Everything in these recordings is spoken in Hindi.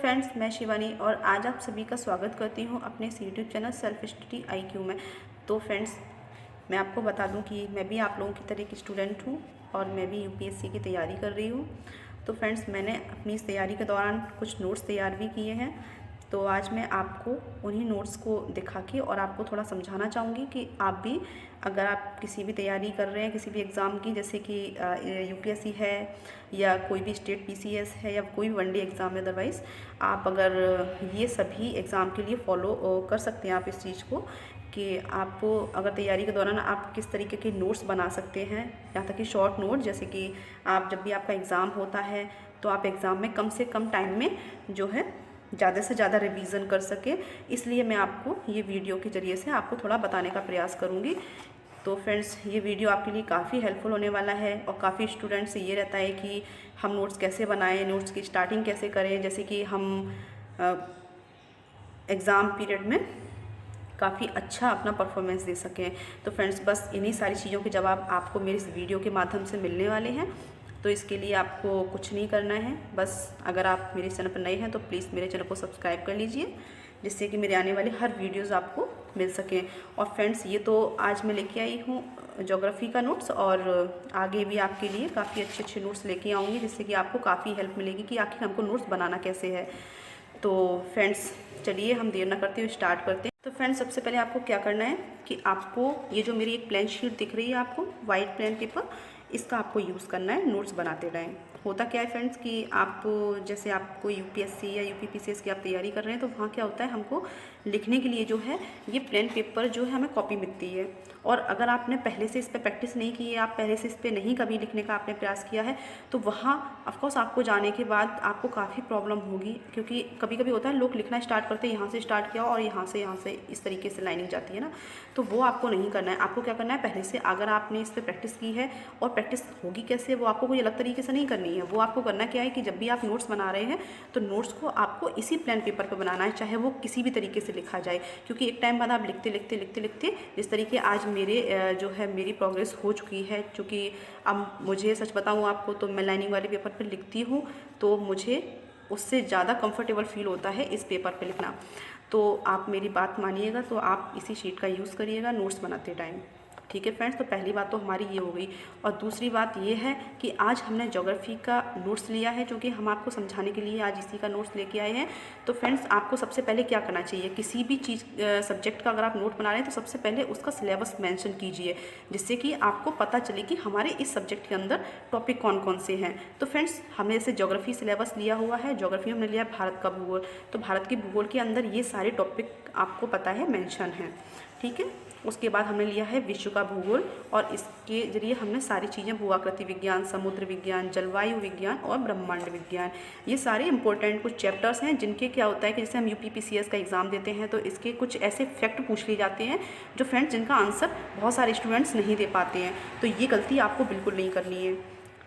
फ्रेंड्स, मैं शिवानी और आज आप सभी का स्वागत करती हूं अपने इस YouTube channel self study IQ में। तो फ्रेंड्स, मैं आपको बता दूं कि मैं भी आप लोगों की तरह की स्टूडेंट हूं और मैं भी UPSC की तैयारी कर रही हूं। तो फ्रेंड्स, मैंने अपनी इस तैयारी के दौरान कुछ नोट्स तैयार भी किए हैं। तो आज मैं आपको उन्हीं नोट्स को दिखा के और आपको थोड़ा समझाना चाहूँगी कि आप भी अगर आप किसी भी तैयारी कर रहे हैं किसी भी एग्ज़ाम की, जैसे कि UPSC है या कोई भी स्टेट PCS है या कोई भी वनडे एग्ज़ाम है, अदरवाइज़ आप अगर ये सभी एग्ज़ाम के लिए फॉलो कर सकते हैं आप इस चीज़ को कि आप अगर तैयारी के दौरान आप किस तरीके के नोट्स बना सकते हैं, यहाँ तक कि शॉर्ट नोट, जैसे कि आप जब भी आपका एग्ज़ाम होता है तो आप एग्ज़ाम में कम से कम टाइम में जो है ज़्यादा से ज़्यादा रिवीजन कर सके। इसलिए मैं आपको ये वीडियो के ज़रिए से आपको थोड़ा बताने का प्रयास करूँगी। तो फ्रेंड्स, ये वीडियो आपके लिए काफ़ी हेल्पफुल होने वाला है और काफ़ी स्टूडेंट्स से ये रहता है कि हम नोट्स कैसे बनाएं, नोट्स की स्टार्टिंग कैसे करें, जैसे कि हम एग्ज़ाम पीरियड में काफ़ी अच्छा अपना परफॉर्मेंस दे सकें। तो फ्रेंड्स, बस इन्हीं सारी चीज़ों के जवाब आपको मेरे इस वीडियो के माध्यम से मिलने वाले हैं। तो इसके लिए आपको कुछ नहीं करना है, बस अगर आप मेरे चैनल पर नए हैं तो प्लीज़ मेरे चैनल को सब्सक्राइब कर लीजिए, जिससे कि मेरे आने वाले हर वीडियोस आपको मिल सकें। और फ्रेंड्स, ये तो आज मैं लेके आई हूँ ज्योग्राफी का नोट्स, और आगे भी आपके लिए काफ़ी अच्छे अच्छे नोट्स लेके आऊँगी, जिससे कि आपको काफ़ी हेल्प मिलेगी कि आखिर हमको नोट्स बनाना कैसे है। तो फ्रेंड्स, चलिए हम देर ना करते हुए स्टार्ट करते हैं। तो फ्रेंड्स, सबसे पहले आपको क्या करना है कि आपको ये जो मेरी एक प्लेन शीट दिख रही है आपको, वाइट प्लेन पेपर, इसका आपको यूज़ करना है नोट्स बनाते टाइम। होता क्या है फ्रेंड्स कि आप जैसे आपको UPSC या UPPCS की आप तैयारी कर रहे हैं तो वहाँ क्या होता है, हमको लिखने के लिए जो है ये प्लेन पेपर जो है हमें कॉपी मिलती है। और अगर आपने पहले से इस पर प्रैक्टिस नहीं की है, आप पहले से इस पर नहीं कभी लिखने का आपने प्रयास किया है, तो वहाँ ऑफकोर्स आपको जाने के बाद आपको काफ़ी प्रॉब्लम होगी, क्योंकि कभी कभी होता है लोग लिखना स्टार्ट करते हैं, यहाँ से स्टार्ट किया और यहाँ से इस तरीके से लाइनिंग जाती है ना। तो वो आपको नहीं करना है। आपको क्या करना है, पहले से अगर आपने इस पर प्रैक्टिस की है, और प्रैक्टिस होगी कैसे, वो आपको कोई अलग तरीके से नहीं करनी है। वो आपको करना क्या है कि जब भी आप नोट्स बना रहे हैं तो नोट्स को आपको इसी प्लेन पेपर पर बनाना है, चाहे वो किसी भी तरीके से लिखा जाए। क्योंकि एक टाइम बाद आप लिखते लिखते लिखते लिखते जिस तरीके आज मेरे जो है मेरी प्रोग्रेस हो चुकी है, क्योंकि अब मुझे सच बताऊँ आपको तो मैं लाइनिंग वाले पेपर पर लिखती हूँ तो मुझे उससे ज़्यादा कंफर्टेबल फील होता है इस पेपर पे लिखना। तो आप मेरी बात मानिएगा, तो आप इसी शीट का यूज़ करिएगा नोट्स बनाते टाइम, ठीक है फ्रेंड्स। तो पहली बात तो हमारी ये हो गई। और दूसरी बात ये है कि आज हमने ज्योग्राफी का नोट्स लिया है, जो कि हम आपको समझाने के लिए आज इसी का नोट्स लेके आए हैं। तो फ्रेंड्स, आपको सबसे पहले क्या करना चाहिए, किसी भी चीज़ सब्जेक्ट का अगर आप नोट बना रहे हैं तो सबसे पहले उसका सिलेबस मेंशन कीजिए, जिससे कि आपको पता चले कि हमारे इस सब्जेक्ट के अंदर टॉपिक कौन कौन से हैं। तो फ्रेंड्स, हमने जैसे ज्योग्राफी सिलेबस लिया हुआ है, ज्योग्राफी हमने लिया भारत का भूगोल, तो भारत के भूगोल के अंदर ये सारे टॉपिक आपको पता है मेंशन है, ठीक है। उसके बाद हमने लिया है विश्व का भूगोल, और इसके जरिए हमने सारी चीज़ें, भूआकृति विज्ञान, समुद्र विज्ञान, जलवायु विज्ञान और ब्रह्मांड विज्ञान, ये सारे इंपॉर्टेंट कुछ चैप्टर्स हैं जिनके क्या होता है कि जैसे हम UPPCS का एग्ज़ाम देते हैं तो इसके कुछ ऐसे फैक्ट पूछ लिए जाते हैं जो फ्रेंड्स जिनका आंसर बहुत सारे स्टूडेंट्स नहीं दे पाते हैं। तो ये गलती आपको बिल्कुल नहीं करनी है,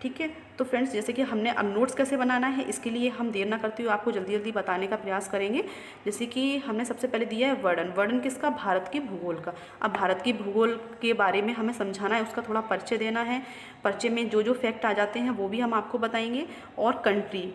ठीक है। तो फ्रेंड्स, जैसे कि हमने अब नोट्स कैसे बनाना है, इसके लिए हम देर ना करते हुए आपको जल्दी जल्दी बताने का प्रयास करेंगे। जैसे कि हमने सबसे पहले दिया है वर्णन। वर्णन किसका, भारत के भूगोल का। अब भारत के भूगोल के बारे में हमें समझाना है, उसका थोड़ा परिचय देना है। परिचय में जो जो फैक्ट आ जाते हैं वो भी हम आपको बताएंगे। और कंट्री,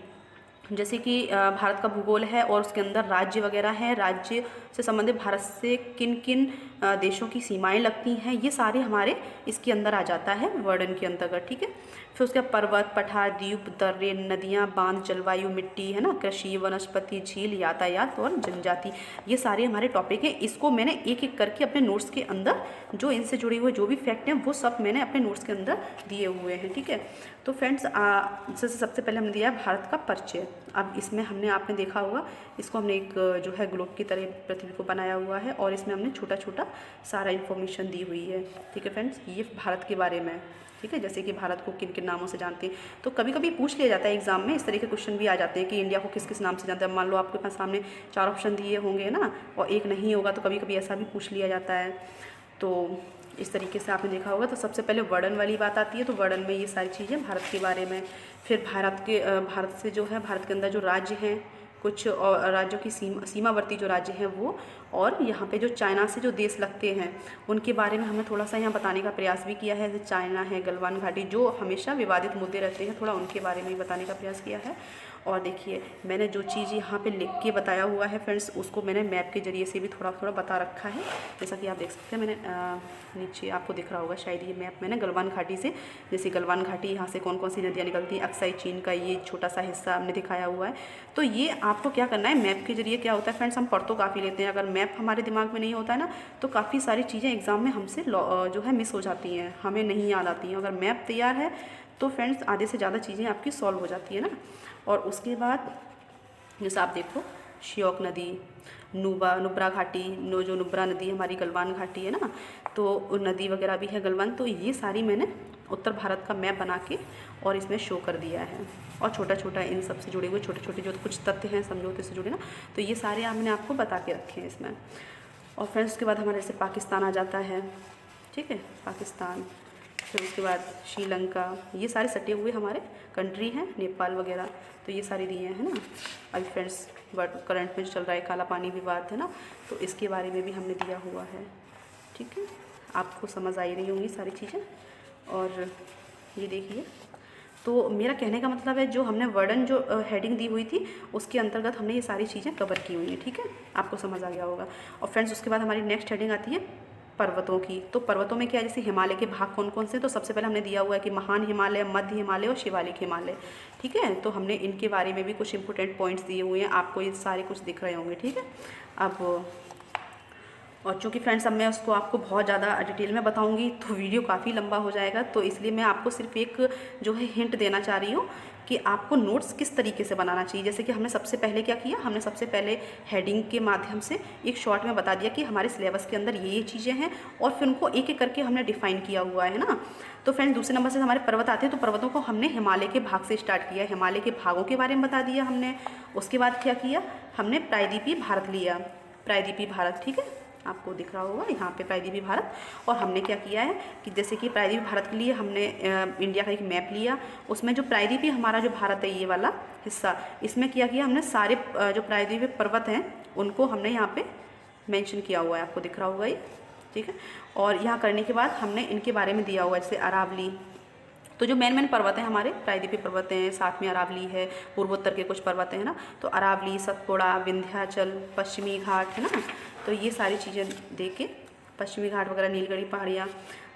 जैसे कि भारत का भूगोल है और उसके अंदर राज्य वगैरह हैं, राज्य से संबंधित भारत से किन किन देशों की सीमाएं लगती हैं, ये सारे हमारे इसके अंदर आ जाता है वर्णन के अंतर्गत, ठीक है। फिर उसके पर्वत, पठार, द्वीप, दर्रे, नदियाँ, बांध, जलवायु, मिट्टी, है ना, कृषि, वनस्पति, झील, यातायात और जनजाति, ये सारे हमारे टॉपिक हैं। इसको मैंने एक एक करके अपने नोट्स के अंदर जो इनसे जुड़े हुए जो भी फैक्ट हैं वो सब मैंने अपने नोट्स के अंदर दिए हुए हैं, ठीक है। तो फ्रेंड्स, जैसे सबसे पहले हमने दिया है भारत का परिचय। अब इसमें हमने, आपने देखा होगा, इसको हमने एक जो है ग्लोब की तरह पृथ्वी को बनाया हुआ है और इसमें हमने छोटा छोटा सारा इन्फॉर्मेशन दी हुई है, ठीक है फ्रेंड्स। ये भारत के बारे में, ठीक है, जैसे कि भारत को किन किन नामों से जानते हैं। तो कभी कभी पूछ लिया जाता है एग्जाम में, इस तरह के क्वेश्चन भी आ जाते हैं कि इंडिया को किस किस नाम से जानते हैं। मान लो आपके पास सामने 4 ऑप्शन दिए होंगे ना, और एक नहीं होगा, तो कभी कभी ऐसा भी पूछ लिया जाता है। तो इस तरीके से आपने देखा होगा। तो सबसे पहले वर्णन वाली बात आती है, तो वर्णन में ये सारी चीज़ें भारत के बारे में। फिर भारत से जो है, भारत के अंदर जो राज्य हैं, कुछ और राज्यों की सीमावर्ती जो राज्य हैं वो, और यहाँ पे जो चाइना से जो देश लगते हैं उनके बारे में हमने थोड़ा सा यहाँ बताने का प्रयास भी किया है। जैसे चाइना है, गलवान घाटी, जो हमेशा विवादित मुद्दे रहते हैं, थोड़ा उनके बारे में ही बताने का प्रयास किया है। और देखिए मैंने जो चीज़ यहाँ पे लिख के बताया हुआ है फ्रेंड्स, उसको मैंने मैप के ज़रिए से भी थोड़ा थोड़ा बता रखा है। जैसा कि आप देख सकते हैं, मैंने नीचे आपको दिख रहा होगा शायद ये मैप मैंने गलवान घाटी से, जैसे गलवान घाटी यहाँ से कौन कौन सी नदियाँ निकलती हैं, अक्साई चीन का ये छोटा सा हिस्सा हमने दिखाया हुआ है। तो ये आपको क्या करना है, मैप के ज़रिए क्या होता है फ्रेंड्स, हम पढ़ तो काफ़ी लेते हैं, अगर मैप हमारे दिमाग में नहीं होता है ना तो काफ़ी सारी चीज़ें एग्ज़ाम में हमसे जो है मिस हो जाती हैं, हमें नहीं याद आती हैं। अगर मैप तैयार है तो फ्रेंड्स आधे से ज़्यादा चीज़ें आपकी सॉल्व हो जाती है ना। और उसके बाद जैसे आप देखो श्योक नदी, नुब्रा घाटी, जो नुब्रा नदी हमारी गलवान घाटी है ना, तो नदी वगैरह भी है गलवान। तो ये सारी मैंने उत्तर भारत का मैप बना के और इसमें शो कर दिया है, और छोटा छोटा इन सब से जुड़े हुए छोटे छोटे जो कुछ तथ्य हैं समझौते से जुड़े ना, तो ये सारे मैंने आपको बता के रखे हैं इसमें। और फ्रेंड्स उसके बाद हमारे जैसे पाकिस्तान आ जाता है, ठीक है, पाकिस्तान, फिर उसके बाद श्रीलंका, ये सारे सटे हुए हमारे कंट्री हैं, नेपाल वगैरह, तो ये सारी दिए हैं ना। अभी फ्रेंड्स करंट में जो चल रहा है काला पानी विवाद है ना, तो इसके बारे में भी हमने दिया हुआ है, ठीक है। आपको समझ आई रही होंगी सारी चीज़ें। और ये देखिए, तो मेरा कहने का मतलब है जो हमने वर्डन जो हेडिंग दी हुई थी उसके अंतर्गत हमने ये सारी चीज़ें कवर की हुई हैं, ठीक है, आपको समझ आ गया होगा। और फ्रेंड्स उसके बाद हमारी नेक्स्ट हेडिंग आती है पर्वतों की। तो पर्वतों में क्या है, जैसे हिमालय के भाग कौन कौन से, तो सबसे पहले हमने दिया हुआ है कि महान हिमालय, मध्य हिमालय और शिवालिक हिमालय, ठीक है। तो हमने इनके बारे में भी कुछ इंपॉर्टेंट पॉइंट्स दिए हुए हैं, आपको ये सारे कुछ दिख रहे होंगे, ठीक है। अब और चूँकि फ्रेंड्स अब मैं उसको आपको बहुत ज़्यादा डिटेल में बताऊंगी तो वीडियो काफ़ी लंबा हो जाएगा, तो इसलिए मैं आपको सिर्फ एक जो है हिंट देना चाह रही हूँ कि आपको नोट्स किस तरीके से बनाना चाहिए। जैसे कि हमने सबसे पहले क्या किया, हमने सबसे पहले हेडिंग के माध्यम से एक शॉर्ट में बता दिया कि हमारे सिलेबस के अंदर ये चीज़ें हैं, और फिर उनको एक एक करके हमने डिफाइन किया हुआ है ना। तो फ्रेंड्स दूसरे नंबर से हमारे पर्वत आते हैं, तो पर्वतों को हमने हिमालय के भाग से स्टार्ट किया, हिमालय के भागों के बारे में बता दिया हमने। उसके बाद क्या किया, हमने प्रायद्वीपीय भारत लिया, प्रायद्वीपीय भारत, ठीक है, आपको दिख रहा होगा यहाँ पे प्रायद्वीपीय भारत। और हमने क्या किया है कि जैसे कि प्रायद्वीपीय भारत के लिए हमने इंडिया का एक मैप लिया, उसमें जो प्रायद्वीपीय हमारा जो भारत है ये वाला हिस्सा, इसमें क्या किया हमने सारे जो प्रायद्वीपीय पर्वत हैं उनको हमने यहाँ पे मेंशन किया हुआ है, आपको दिख रहा होगा ये, ठीक है। और यहाँ करने के बाद हमने इनके बारे में दिया हुआ है, जैसे अरावली, तो जो मेन पर्वत हैं हमारे प्रायद्वीपीय पर्वत हैं, साथ में अरावली है, पूर्वोत्तर के कुछ पर्वत हैं ना, तो अरावली, सतपुड़ा, विंध्याचल, पश्चिमी घाट है ना, तो ये सारी चीज़ें देख के, पश्चिमी घाट वगैरह, नीलगिरी पहाड़ियाँ,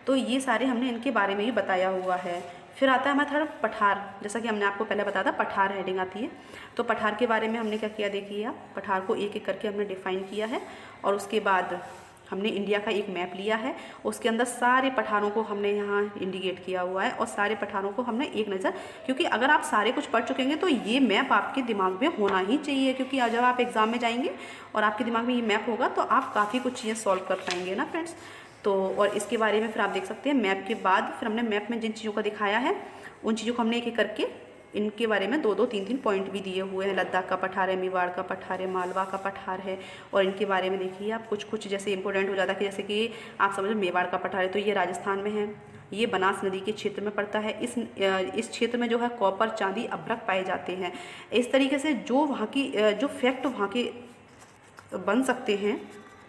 तो ये सारे हमने इनके बारे में भी बताया हुआ है। फिर आता है हमारा थोड़ा पठार, जैसा कि हमने आपको पहले बताया था, पठार हेडिंग आती है। तो पठार के बारे में हमने क्या किया, देखिए आप, पठार को एक एक करके हमने डिफाइन किया है। और उसके बाद हमने इंडिया का एक मैप लिया है, उसके अंदर सारे पठारों को हमने यहाँ इंडिकेट किया हुआ है, और सारे पठारों को हमने एक नज़र, क्योंकि अगर आप सारे कुछ पढ़ चुकेंगे तो ये मैप आपके दिमाग में होना ही चाहिए, क्योंकि जब आप एग्ज़ाम में जाएंगे और आपके दिमाग में ये मैप होगा तो आप काफ़ी कुछ चीज़ें सॉल्व कर पाएंगे ना फ्रेंड्स। तो और इसके बारे में फिर आप देख सकते हैं, मैप के बाद फिर हमने मैप में जिन चीज़ों का दिखाया है उन चीज़ों को हमने एक एक करके इनके बारे में 2-2, 3-3 पॉइंट भी दिए हुए हैं। लद्दाख का पठार है, मेवाड़ का पठार है, मालवा का पठार है, और इनके बारे में देखिए आप कुछ जैसे इंपॉर्टेंट हो जाता है कि जैसे कि आप समझो मेवाड़ का पठार है तो ये राजस्थान में है, ये बनास नदी के क्षेत्र में पड़ता है। इस क्षेत्र में जो है कॉपर, चांदी, अभ्रक पाए जाते हैं। इस तरीके से जो वहाँ की जो फैक्ट वहाँ के बन सकते हैं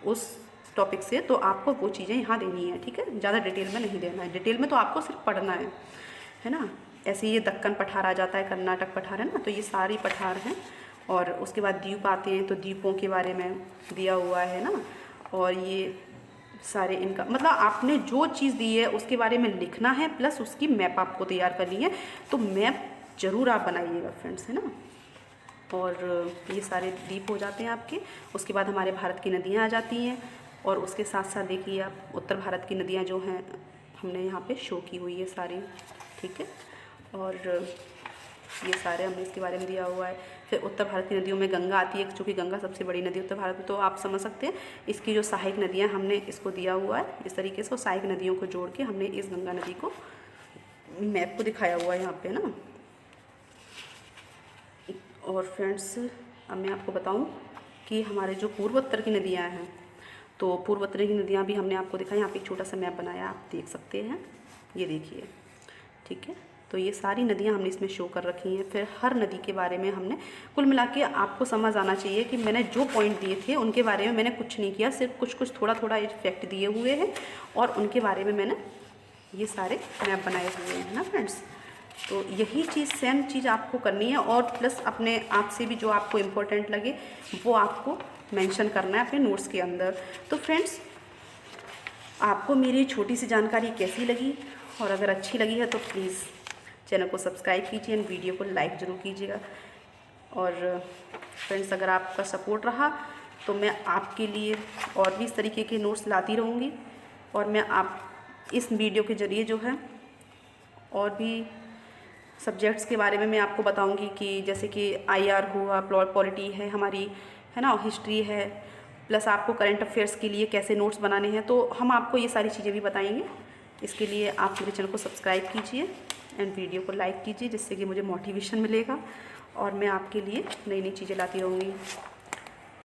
उस टॉपिक से, तो आपको वो चीज़ें यहाँ देनी है, ठीक है, ज़्यादा डिटेल में नहीं देना है। डिटेल में तो आपको सिर्फ पढ़ना है ना। ऐसे ये दक्कन पठार आ जाता है, कर्नाटक पठार है ना, तो ये सारी पठार हैं। और उसके बाद द्वीप आते हैं, तो द्वीपों के बारे में दिया हुआ है ना। और ये सारे इनका मतलब आपने जो चीज़ दी है उसके बारे में लिखना है, प्लस उसकी मैप आपको तैयार करनी है। तो मैप ज़रूर आप बनाइएगा फ्रेंड्स, है ना। और ये सारे द्वीप हो जाते हैं आपके। उसके बाद हमारे भारत की नदियाँ आ जाती हैं, और उसके साथ साथ देखिए आप उत्तर भारत की नदियाँ जो हैं हमने यहाँ पे शो की हुई है सारी, ठीक है। और ये सारे हमने इसके बारे में दिया हुआ है। फिर उत्तर भारत की नदियों में गंगा आती है, चूँकि गंगा सबसे बड़ी नदी उत्तर भारत में, तो आप समझ सकते हैं इसकी जो सहायक नदियाँ हमने इसको दिया हुआ है इस तरीके से। सहायक नदियों को जोड़ के हमने इस गंगा नदी को मैप को दिखाया हुआ है यहाँ पे ना। और फ्रेंड्स अब मैं आपको बताऊँ कि हमारे जो पूर्वोत्तर की नदियाँ हैं, तो पूर्वोत्तर की नदियाँ भी हमने आपको दिखाई। यहाँ पे एक छोटा सा मैप बनाया, आप देख सकते हैं, ये देखिए, ठीक है। तो ये सारी नदियाँ हमने इसमें शो कर रखी हैं। फिर हर नदी के बारे में हमने कुल मिला के आपको समझ आना चाहिए कि मैंने जो पॉइंट दिए थे उनके बारे में मैंने कुछ नहीं किया, सिर्फ कुछ थोड़ा फैक्ट दिए हुए हैं, और उनके बारे में मैंने ये सारे मैप बनाए हुए हैं ना फ्रेंड्स, तो यही चीज़ सेम चीज़ आपको करनी है, और प्लस अपने आप से भी जो आपको इम्पोर्टेंट लगे वो आपको मेंशन करना है अपने नोट्स के अंदर। तो फ्रेंड्स, आपको मेरी छोटी सी जानकारी कैसी लगी, और अगर अच्छी लगी है तो प्लीज़ चैनल को सब्सक्राइब कीजिए एंड वीडियो को लाइक ज़रूर कीजिएगा। और फ्रेंड्स, अगर आपका सपोर्ट रहा तो मैं आपके लिए और भी इस तरीके के नोट्स लाती रहूँगी, और मैं आप इस वीडियो के ज़रिए जो है और भी सब्जेक्ट्स के बारे में मैं आपको बताऊंगी, कि जैसे कि IR हुआ, पॉलिटी है हमारी, है ना, हिस्ट्री है, प्लस आपको करंट अफेयर्स के लिए कैसे नोट्स बनाने हैं, तो हम आपको ये सारी चीज़ें भी बताएंगे। इसके लिए आप मेरे चैनल को सब्सक्राइब कीजिए एंड वीडियो को लाइक कीजिए, जिससे कि मुझे मोटिवेशन मिलेगा और मैं आपके लिए नई नई चीज़ें लाती रहूँगी।